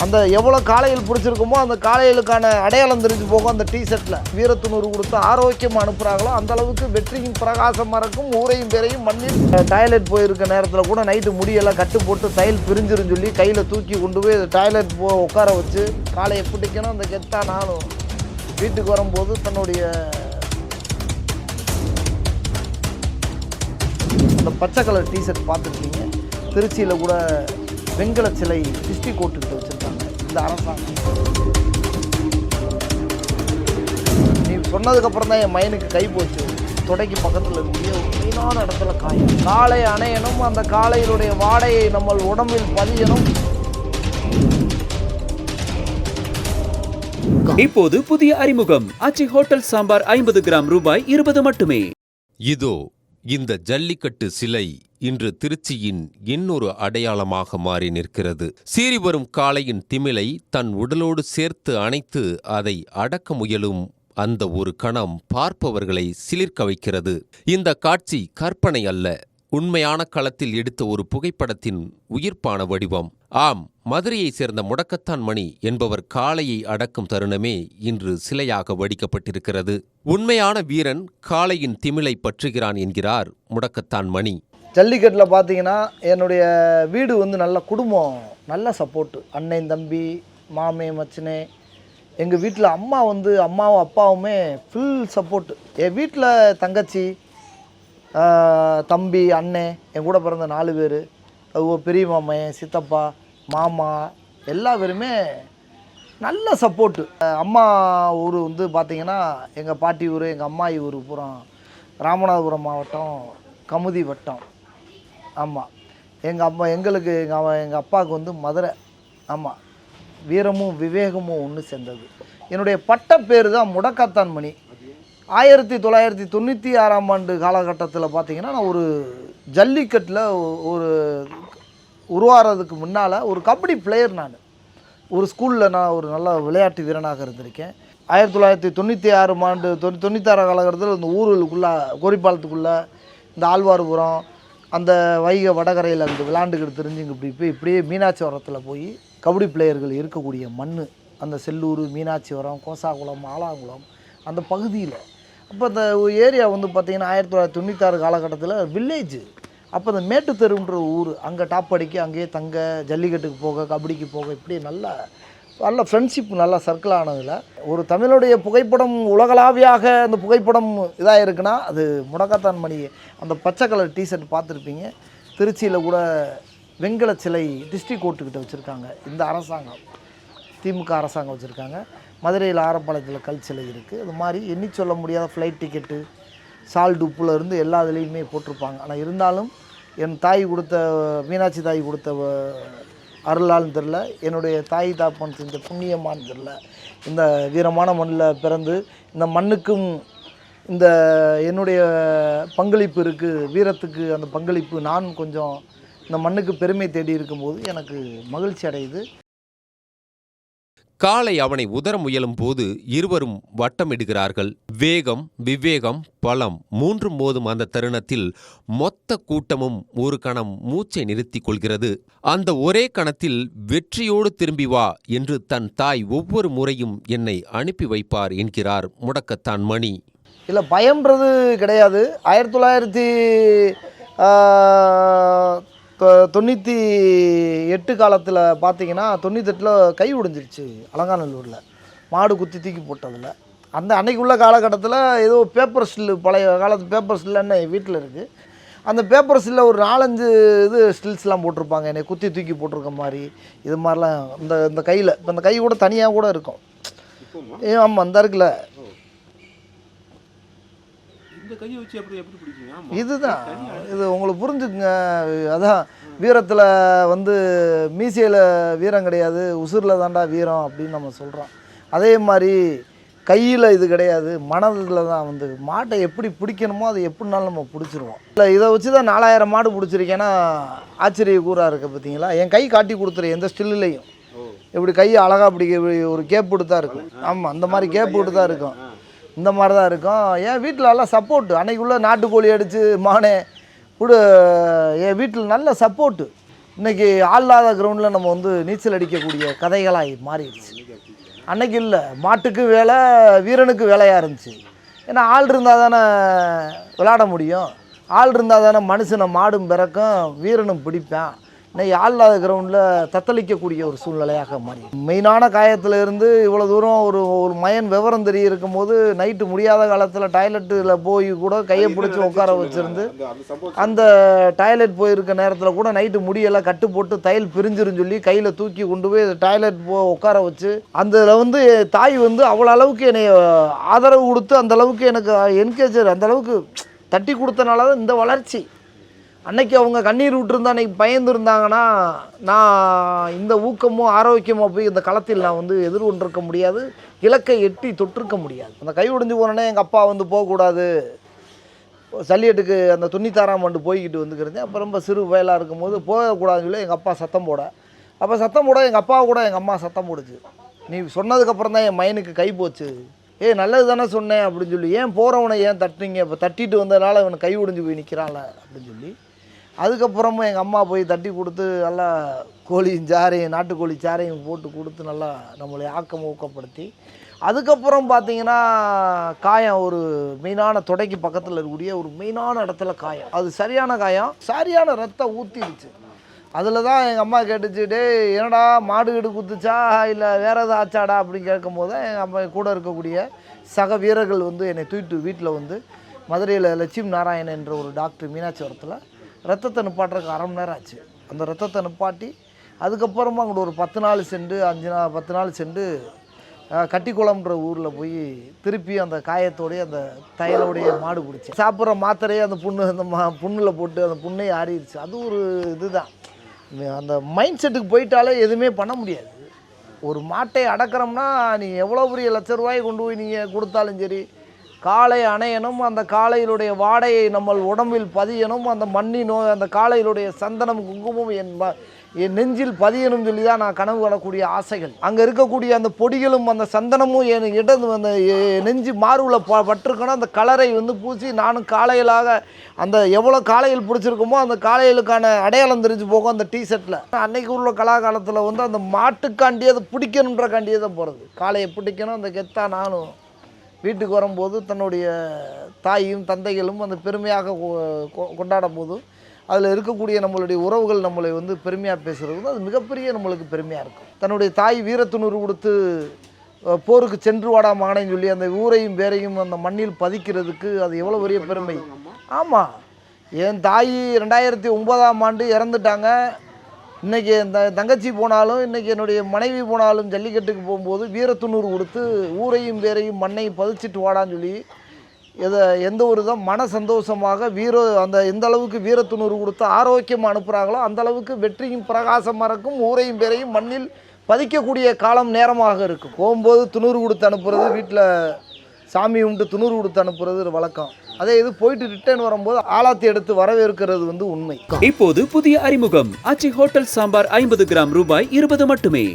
அந்த எவ்வளோ காளைகள் பிடிச்சிருக்குமோ அந்த காளைகளுக்கான அடையாளம் தெரிஞ்சு போகும். அந்த டிஷர்ட்டில் வீரத்துணூறு கொடுத்து ஆரோக்கியமாக அனுப்புகிறாங்களோ அந்த அளவுக்கு வெற்றியும் பிரகாசமாக இருக்கும். ஊரையும் பேரையும் மண்ணில் டாய்லெட் போயிருக்க நேரத்தில் கூட நைட்டு முடியெல்லாம் கட்டு போட்டு தையல் பிரிஞ்சிருன்னு சொல்லி கையில் தூக்கி கொண்டு போய் டாய்லெட் உட்கார வச்சு காளையை பிடிக்கணும். அந்த கெத்தா நானும் வீட்டுக்கு வரும்போது தன்னுடைய அந்த பச்சை கலர் டிஷர்ட் பார்த்துருக்கீங்க. திருச்சியில் கூட வெண்கல சிலை திருஷ்டி கோட்டுக்கிட்ட வச்சுருக்காங்க இந்த அரசாங்கம். நீ சொன்னதுக்கப்புறம் தான் என் மைனுக்கு கை போச்சு. தொடைக்கு பக்கத்தில் இருக்கக்கூடிய ஒரு மீனான இடத்துல காயம். காளை அணையணும், அந்த காளையினுடைய வாடையை நம்ம உடம்பில் பதியணும். இப்போது புதிய அறிமுகம் ஆச்சி ஹோட்டல் சாம்பார் 50 கிராம் ரூபாய் 20 மட்டுமே. இதோ இந்த ஜல்லிக்கட்டு சிலை இன்று திருச்சியின் இன்னொரு அடையாளமாக மாறி நிற்கிறது. சீறி வரும் காளையின் திமிலை தன் உடலோடு சேர்த்து அணைத்து அதை அடக்க முயலும் அந்த ஒரு கணம் பார்ப்பவர்களை சிலிர்க்க வைக்கிறது. இந்த காட்சி கற்பனை அல்ல, உண்மையான களத்தில் எடுத்த ஒரு புகைப்படத்தின் உயிர்ப்பான வடிவம். ஆம், மதுரையைச் சேர்ந்த முடக்கத்தான் மணி என்பவர் காளையை அடக்கும் தருணமே இன்று சிலையாக வடிக்கப்பட்டிருக்கிறது. உண்மையான வீரன் காளையின் திமிலை பற்றுகிறான் என்கிறார் முடக்கத்தான் மணி. ஜல்லிக்கட்டில் பார்த்தீங்கன்னா என்னுடைய வீடு நல்ல குடும்பம், நல்ல சப்போர்ட்டு. அண்ணன், தம்பி, மாமே, மச்சனே. எங்கள் வீட்டில் அம்மா அம்மாவும் அப்பாவுமே ஃபுல் சப்போர்ட்டு. என் வீட்டில் தங்கச்சி, தம்பி, அண்ணன், என் கூட பிறந்த 4 பேர், பெரிய மாமன், சித்தப்பா, மாமா, எல்லா பேருமே நல்ல சப்போர்ட்டு. அம்மா ஊர் பார்த்திங்கன்னா எங்கள் பாட்டி ஊர், எங்கள் அம்மாயி ஊர் பூரா ராமநாதபுரம் மாவட்டம், கமுதி வட்டம். ஆமாம், எங்களுக்கு எங்கள் அப்பாவுக்கு மதுரை. ஆமாம், வீரமும் விவேகமும் ஒன்று சேர்ந்தது. என்னுடைய பட்ட பேர் தான் முடக்கத்தான் மணி. 1996ஆம் ஆண்டு காலகட்டத்தில் பார்த்திங்கன்னா நான் ஒரு ஜல்லிக்கட்டில் ஒரு உருவாகிறதுக்கு முன்னால் ஒரு கபடி பிளேயர். நான் ஒரு ஸ்கூலில் நான் ஒரு நல்ல விளையாட்டு வீரனாக இருந்திருக்கேன். 1996ஆம் ஆண்டு 96 காலகட்டத்தில் இந்த ஊர்களுக்குள்ளே கோரிப்பாலத்துக்குள்ளே இந்த ஆழ்வார்புரம் அந்த வைகை வடகரையில் அந்த விளாண்டுக்கிட்டு தெரிஞ்சுங்க இப்படியே மீனாட்சிவரத்தில் போய் கபடி பிளேயர்கள் இருக்கக்கூடிய மண் அந்த செல்லூர், மீனாட்சிவரம், கோசாகுளம், ஆலாங்குளம் அந்த பகுதியில். அப்போ அந்த ஏரியா பார்த்திங்கன்னா 1996 காலகட்டத்தில் வில்லேஜ். அப்போ அந்த மேட்டுத்தெருன்ற ஊர், அங்கே டாப் அடிக்க அங்கேயே தங்க, ஜல்லிக்கட்டுக்கு போக, கபடிக்கு போக, இப்படி நல்ல ஃப்ரெண்ட்ஷிப் நல்லா சர்க்கிள் ஆனதில் ஒரு தமிழுடைய புகைப்படம் உலகளாவியாக அந்த புகைப்படம் இதாக இருக்குன்னா அது முடக்கத்தான் மணி. அந்த பச்சை கலர் டிஷர்ட் பார்த்துருப்பீங்க. திருச்சியில் கூட வெண்கல சிலை டிஸ்ட்ரிக்ட் கோர்ட்டுக்கிட்ட வச்சுருக்காங்க இந்த அரசாங்கம், திமுக அரசாங்கம் வச்சுருக்காங்க. மதுரையில் ஆரப்பாளையத்தில் கல் சிலை இருக்குது. அது மாதிரி எண்ணி சொல்ல முடியாத ஃப்ளைட் டிக்கெட்டு, சால்ட் உப்புல இருந்து எல்லா இதுலேயுமே போட்டிருப்பாங்க. ஆனால் இருந்தாலும் என் தாய் கொடுத்த, மீனாட்சி தாய் கொடுத்த அருளான்னு தெரில, என்னுடைய தாய் தாப்பன் செஞ்ச புண்ணியமானு தெரில, இந்த வீரமான மண்ணில் பிறந்து இந்த மண்ணுக்கும் இந்த என்னுடைய பங்களிப்பு இருக்குது, வீரத்துக்கு அந்த பங்களிப்பு. நான் கொஞ்சம் இந்த மண்ணுக்கு பெருமை தேடி இருக்கும்போது எனக்கு மகிழ்ச்சி அடையுது. காளை அவனை உதர முயலும் போது இருவரும் வட்டமிடுகிறார்கள். வேகம், விவேகம், பலம் மூன்றும் மோதும் அந்த தருணத்தில் மொத்த கூட்டமும் ஒரு கணம் மூச்சை நிறுத்திக் கொள்கிறது. அந்த ஒரே கணத்தில் வெற்றியோடு திரும்பி வா என்று தன் தாய் ஒவ்வொரு முறையும் என்னை அனுப்பி வைப்பார் என்கிறார் முடக்கத்தான் மணி. இல்லை, பயம்ன்றது கிடையாது. 1998 காலத்தில் பார்த்தீங்கன்னா 98ல் கை உடைஞ்சிருச்சு அலங்காநல்லூரில், மாடு குத்தி தூக்கி போட்டதில். அந்த அன்னைக்குள்ள காலகட்டத்தில் ஏதோ பேப்பர் ஸ்டில்லு, பழைய காலத்து பேப்பர் ஸ்டில்லுன்னு வீட்டில் இருக்குது. அந்த பேப்பர் ஸ்டில்லில் ஒரு 4-5 ஸ்டில்ஸ்லாம் போட்டிருப்பாங்க, என்னை குத்தி தூக்கி போட்டிருக்க மாதிரி. இது மாதிரிலாம் இந்த கையில், இப்போ அந்த கை கூட தனியாக கூட இருக்கும். ஆமாம், அந்த இருக்குல்ல, இதுதான் இது உங்களுக்கு புரிஞ்சுக்குங்க. அதான் வீரத்தில் மீசையில் வீரம் கிடையாது, உசுரில் தாண்டா வீரம் அப்படின்னு நம்ம சொல்கிறோம். அதே மாதிரி கையில் இது கிடையாது, மனதில் தான் மாட்டை எப்படி பிடிக்கணுமோ அதை எப்படினாலும் நம்ம பிடிச்சிருவோம். இல்லை, இதை வச்சு தான் 4000 மாடு பிடிச்சிருக்கேன்னா ஆச்சரிய கூறாக இருக்குது. பார்த்தீங்களா, என் கை காட்டி கொடுத்துரு எந்த ஸ்டில்லையும் இப்படி கையை அழகாக பிடிக்க ஒரு கேப் விட்டு தான் இருக்கும். ஆமாம், அந்த மாதிரி கேப் விட்டு தான் இருக்கும், இந்த மாதிரி தான் இருக்கும். என் வீட்டில் எல்லாம் சப்போர்ட்டு. அன்றைக்குள்ளே நாட்டுக்கோழி அடித்து மானே விடு, என் வீட்டில் நல்ல சப்போர்ட்டு. இன்றைக்கி ஆள் இல்லாத கிரவுண்டில் நம்ம வந்து நீச்சல் அடிக்கக்கூடிய கதைகளாக மாறிடுச்சு. அன்னைக்கு இல்லை, மாட்டுக்கு வேலை, வீரனுக்கு வேலையாக இருந்துச்சு. ஏன்னா ஆள் இருந்தால் தானே விளையாட முடியும், ஆள் இருந்தால் தானே மனுஷனை மாடும் பிறக்கும், வீரனும் பிடிப்பான். இன்னைக்கு ஆள் இல்லாத கிரவுண்டில் தத்தளிக்கக்கூடிய ஒரு சூழ்நிலையாக மாறி, மெயினான காயத்தில் இருந்து இவ்வளோ தூரம் ஒரு மயன் விவரம் தெரிய இருக்கும்போது நைட்டு முடியாத காலத்தில் டாய்லெட்டில் போய் கூட கையை பிடிச்சி உட்கார வச்சுருந்து அந்த டாய்லெட் போயிருக்க நேரத்தில் கூட நைட்டு முடியெல்லாம் கட்டு போட்டு தையல் பிரிஞ்சிருன்னு சொல்லி கையில் தூக்கி கொண்டு போய் டாய்லெட் உட்கார வச்சு அந்த வந்து தாய் வந்து அவ்வளோ அளவுக்கு என்னை ஆதரவு கொடுத்து அந்த அளவுக்கு எனக்கு என்கரேஜர் அந்த அளவுக்கு தட்டி கொடுத்தனால தான் இந்த வளர்ச்சி. அன்னைக்கு அவங்க கண்ணீர் விட்டுருந்தா அன்றைக்கி பயந்துருந்தாங்கன்னா நான் இந்த ஊக்கமும் ஆரோக்கியமாக போய் இந்த களத்தில் நான் வந்து எதிர்கொண்டிருக்க முடியாது, இலக்கை எட்டி தொட்டிருக்க முடியாது. அந்த கை உடைஞ்சு போனோன்னே எங்கள் அப்பா வந்து போகக்கூடாது, சல்லியட்டுக்கு அந்த 96ஆம் ஆண்டு போய்கிட்டு வந்துக்கிறேன். அப்போ ரொம்ப சிறு வயலாக இருக்கும்போது போகக்கூடாதுன்னு சொல்லி எங்கள் அப்பா சத்தம் போட, அப்போ சத்தம் போட எங்கள் அப்பா கூட எங்கள் அம்மா சத்தம் போடுச்சு. நீ சொன்னதுக்கப்புறம் தான் என் மைனுக்கு கை போச்சு, நல்லது தானே சொன்னேன் அப்படின்னு சொல்லி, ஏன் போகிறவனை ஏன் தட்டுறீங்க, இப்போ தட்டிட்டு வந்ததுனால இவனை கை உடைஞ்சு போய் நிற்கிறான்ல அப்படின்னு சொல்லி அதுக்கப்புறமும் எங்கள் அம்மா போய் தட்டி கொடுத்து நல்லா கோழியும் சாரையும் நாட்டுக்கோழி சாரையும் போட்டு கொடுத்து நல்லா நம்மளை ஆக்கம் ஊக்கப்படுத்தி அதுக்கப்புறம் பார்த்திங்கன்னா காயம் ஒரு மெயினான தொடைக்கு பக்கத்தில் இருக்கக்கூடிய ஒரு மெயினான இடத்துல காயம், அது சரியான காயம், சரியான ரத்தம் ஊற்றிடுச்சு. அதில் தான் எங்கள் அம்மா கேட்டுச்சு, டே என்னடா மாடு வீடு குத்துச்சா இல்லை வேறு எதாவது ஆச்சாடா அப்படின்னு கேட்கும்போது தான் எங்கள் அம்மா கூட இருக்கக்கூடிய சக வீரர்கள் வந்து என்னை தூக்கிட்டு வீட்டில் வந்து மதுரையில் லட்சுமி நாராயணன் என்ற ஒரு டாக்டர் மீனாட்சிபுரத்தில் ரத்தத்தை நிப்பாட்டுறதுக்கு 1/2 மணி நேரம் ஆச்சு. அந்த ரத்தத்தை நிப்பாட்டி அதுக்கப்புறமா அங்கே ஒரு 10 நாள் சென்று 10 நாள் சென்று கட்டிக்குளம்ன்ற ஊரில் போய் திருப்பி அந்த காயத்தோடைய அந்த தையலோடைய மாடு பிடிச்சி சாப்பிட்ற மாத்திரையே அந்த புண்ணு அந்த புண்ணில் போட்டு அந்த புண்ணே ஆறிடுச்சு. அது ஒரு இதுதான், அந்த மைண்ட் செட்டுக்கு போயிட்டாலே எதுவுமே பண்ண முடியாது. ஒரு மாட்டை அடக்கிறோம்னா நீ எவ்வளோ பெரிய லட்ச ரூபாயை கொண்டு போய் நீங்கள் கொடுத்தாலும் சரி, காளை அணையணும், அந்த காளையிலுடைய வாடையை நம்ம உடம்பில் பதியணும், அந்த மண்ணினோ அந்த காளையிலுடைய சந்தனம் குங்குமம் என் நெஞ்சில் பதியணும் சொல்லி தான் நான் கனவு காணக்கூடிய ஆசைகள். அங்கே இருக்கக்கூடிய அந்த பொடிகளும் அந்த சந்தனமும் என் இடது அந்த நெஞ்சு மார்பில் பட்டிருக்கணும். அந்த கலரை வந்து பூசி நானும் காளைகளாக அந்த எவ்வளோ காளைகள் பிடிச்சிருக்குமோ அந்த காளைகளுக்கான அடையாளம் தெரிஞ்சு போகும் அந்த டிஷர்ட்டில். அன்னைக்கு உள்ள கலாகாலத்தில் வந்து அந்த மாட்டுக்காண்டியே அதை பிடிக்கணுன்றக்காண்டியே தான் போகிறது. காளையை பிடிக்கணும், அந்த கெத்தா நானும் வீட்டுக்கு வரும்போது தன்னுடைய தாயும் தந்தைகளும் அந்த பெருமையாக கொண்டாடும் போது அதில் இருக்கக்கூடிய நம்மளுடைய உறவுகள் நம்மளை வந்து பெருமையாக பேசுகிறது அது மிகப்பெரிய நம்மளுக்கு பெருமையாக இருக்கும். தன்னுடைய தாய் வீரத்துணர்வு கொடுத்து போருக்கு சென்று வாடா மகனைன்னு சொல்லி அந்த ஊரையும் வேரையும் அந்த மண்ணில் பதிக்கிறதுக்கு அது எவ்வளோ பெரிய பெருமை. ஆமாம், என் தாய் 2009ஆம் ஆண்டு இறந்துட்டாங்க. இன்றைக்கி இந்த தங்கச்சி போனாலும் இன்றைக்கி என்னுடைய மனைவி போனாலும் ஜல்லிக்கட்டுக்கு போகும்போது வீரத்துணூறு கொடுத்து ஊரையும் வேரையும் மண்ணையும் பதிச்சிட்டு வாடான்னு சொல்லி எந்த ஒரு தான் மன சந்தோஷமாக அந்த எந்த அளவுக்கு வீரத்துணூறு கொடுத்து ஆரோக்கியமாக அனுப்புகிறாங்களோ அந்த அளவுக்கு வெற்றியும் பிரகாசமாக இருக்கும், ஊரையும் வேரையும் மண்ணில் பதிக்கக்கூடிய காலம் நேரமாக இருக்கும். போகும்போது துணூறு கொடுத்து அனுப்புறது, வீட்டில் சாமி உண்டு துணூறு கொடுத்து அனுப்புறது வழக்கம். அதே இது போயிட்டு ரிட்டர்ன் வரும்போது ஆலாத்தி எடுத்து வரவேற்கிறது வந்து உண்மை. இப்போது புதிய அறிமுகம் ஆச்சி ஹோட்டல் சாம்பார் 50 கிராம் ரூபாய் 20 மட்டுமே.